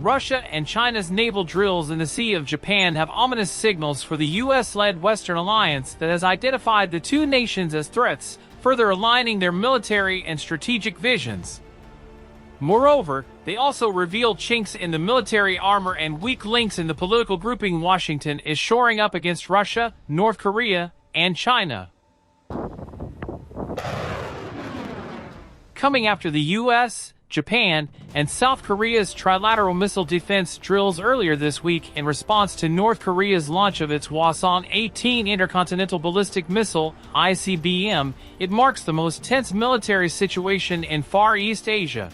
Russia and China's naval drills in the Sea of Japan have ominous signals for the U.S.-led Western alliance that has identified the two nations as threats, further aligning their military and strategic visions. Moreover, they also reveal chinks in the military armor and weak links in the political grouping Washington is shoring up against Russia, North Korea, and China. Coming after the U.S., Japan, and South Korea's trilateral missile defense drills earlier this week in response to North Korea's launch of its Hwasong-18 intercontinental ballistic missile, ICBM, it marks the most tense military situation in Far East Asia.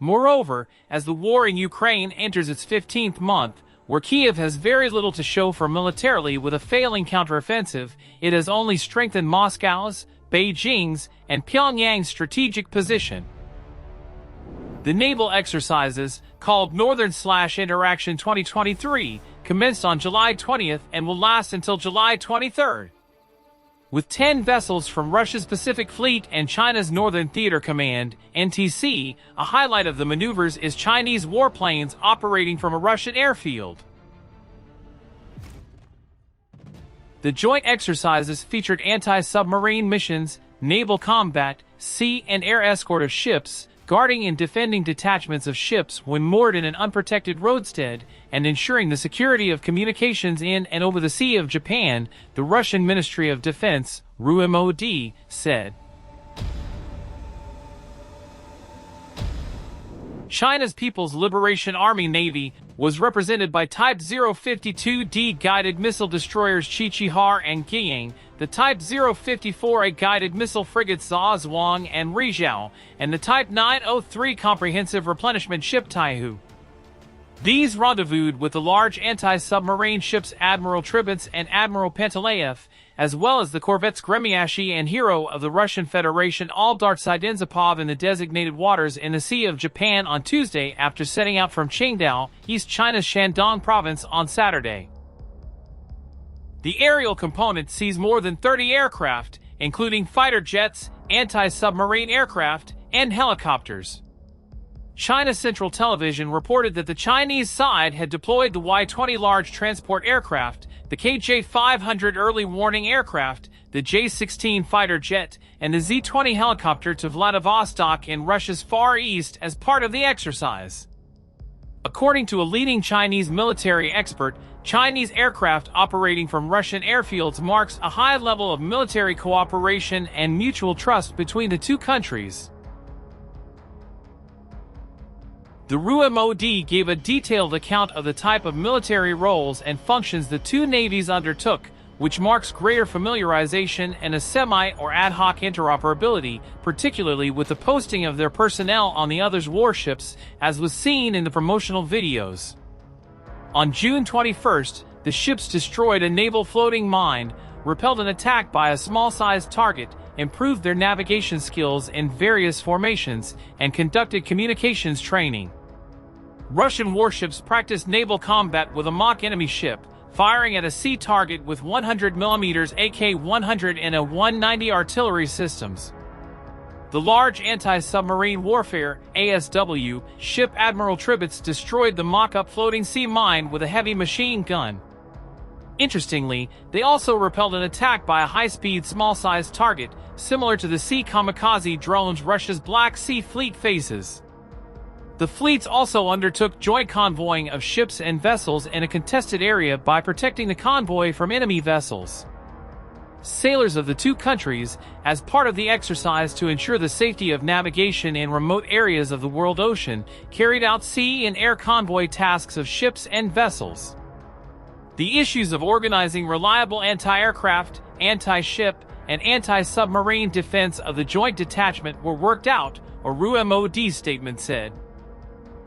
Moreover, as the war in Ukraine enters its 15th month, where Kiev has very little to show for militarily with a failing counteroffensive, it has only strengthened Moscow's, Beijing's, and Pyongyang's strategic position. The naval exercises, called Northern/Interaction 2023, commenced on July 20th and will last until July 23rd. With 10 vessels from Russia's Pacific Fleet and China's Northern Theater Command, NTC, a highlight of the maneuvers is Chinese warplanes operating from a Russian airfield. The joint exercises featured anti-submarine missions, naval combat, sea and air escort of ships, guarding and defending detachments of ships when moored in an unprotected roadstead, and ensuring the security of communications in and over the Sea of Japan, the Russian Ministry of Defense, RUMOD, said. China's People's Liberation Army Navy was represented by Type 052D guided missile destroyers Qiqihar and Guiyang, the Type 054A guided missile frigates Zhuang and Rizhao, and the Type 903 comprehensive replenishment ship Taihu. These rendezvoused with the large anti-submarine ships Admiral Tribets and Admiral Panteleev, as well as the corvettes Gremyashi and Hero of the Russian Federation Aldart-Sidenzapov in the designated waters in the Sea of Japan on Tuesday after setting out from Qingdao, East China's Shandong province on Saturday. The aerial component sees more than 30 aircraft, including fighter jets, anti-submarine aircraft, and helicopters. China Central Television reported that the Chinese side had deployed the Y-20 large transport aircraft, the KJ-500 early warning aircraft, the J-16 fighter jet, and the Z-20 helicopter to Vladivostok in Russia's Far East as part of the exercise. According to a leading Chinese military expert, Chinese aircraft operating from Russian airfields marks a high level of military cooperation and mutual trust between the two countries. The RUMOD gave a detailed account of the type of military roles and functions the two navies undertook, which marks greater familiarization and a semi- or ad hoc interoperability, particularly with the posting of their personnel on the other's warships, as was seen in the promotional videos. On June 21st, the ships destroyed a naval floating mine, repelled an attack by a small-sized target, improved their navigation skills in various formations, and conducted communications training. Russian warships practiced naval combat with a mock enemy ship, firing at a sea target with 100mm AK-100 and A-190 artillery systems. The large anti-submarine warfare (ASW) ship Admiral Tribets destroyed the mock-up floating sea mine with a heavy machine gun. Interestingly, they also repelled an attack by a high-speed small-sized target, similar to the sea kamikaze drones Russia's Black Sea Fleet faces. The fleets also undertook joint convoying of ships and vessels in a contested area by protecting the convoy from enemy vessels. Sailors of the two countries, as part of the exercise to ensure the safety of navigation in remote areas of the world ocean, carried out sea and air convoy tasks of ships and vessels. The issues of organizing reliable anti-aircraft, anti-ship, and anti-submarine defense of the joint detachment were worked out, a RUMOD statement said.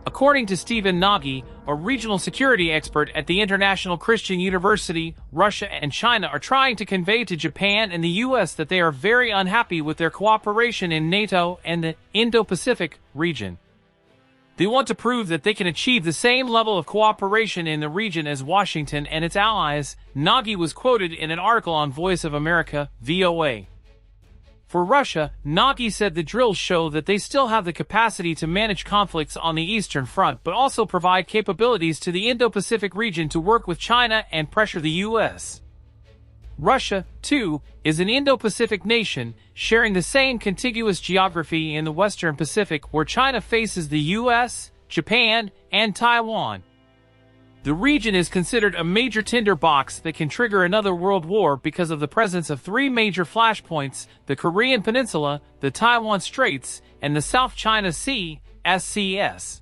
According to Stephen Nagy, a regional security expert at the International Christian University, Russia and China are trying to convey to Japan and the U.S. that they are very unhappy with their cooperation in NATO and the Indo-Pacific region. They want to prove that they can achieve the same level of cooperation in the region as Washington and its allies, Nagy was quoted in an article on Voice of America, VOA. For Russia, Nagy said the drills show that they still have the capacity to manage conflicts on the Eastern Front but also provide capabilities to the Indo-Pacific region to work with China and pressure the U.S. Russia, too, is an Indo-Pacific nation, sharing the same contiguous geography in the Western Pacific where China faces the U.S., Japan, and Taiwan. The region is considered a major tinderbox that can trigger another world war because of the presence of three major flashpoints: the Korean Peninsula, the Taiwan Straits, and the South China Sea, SCS.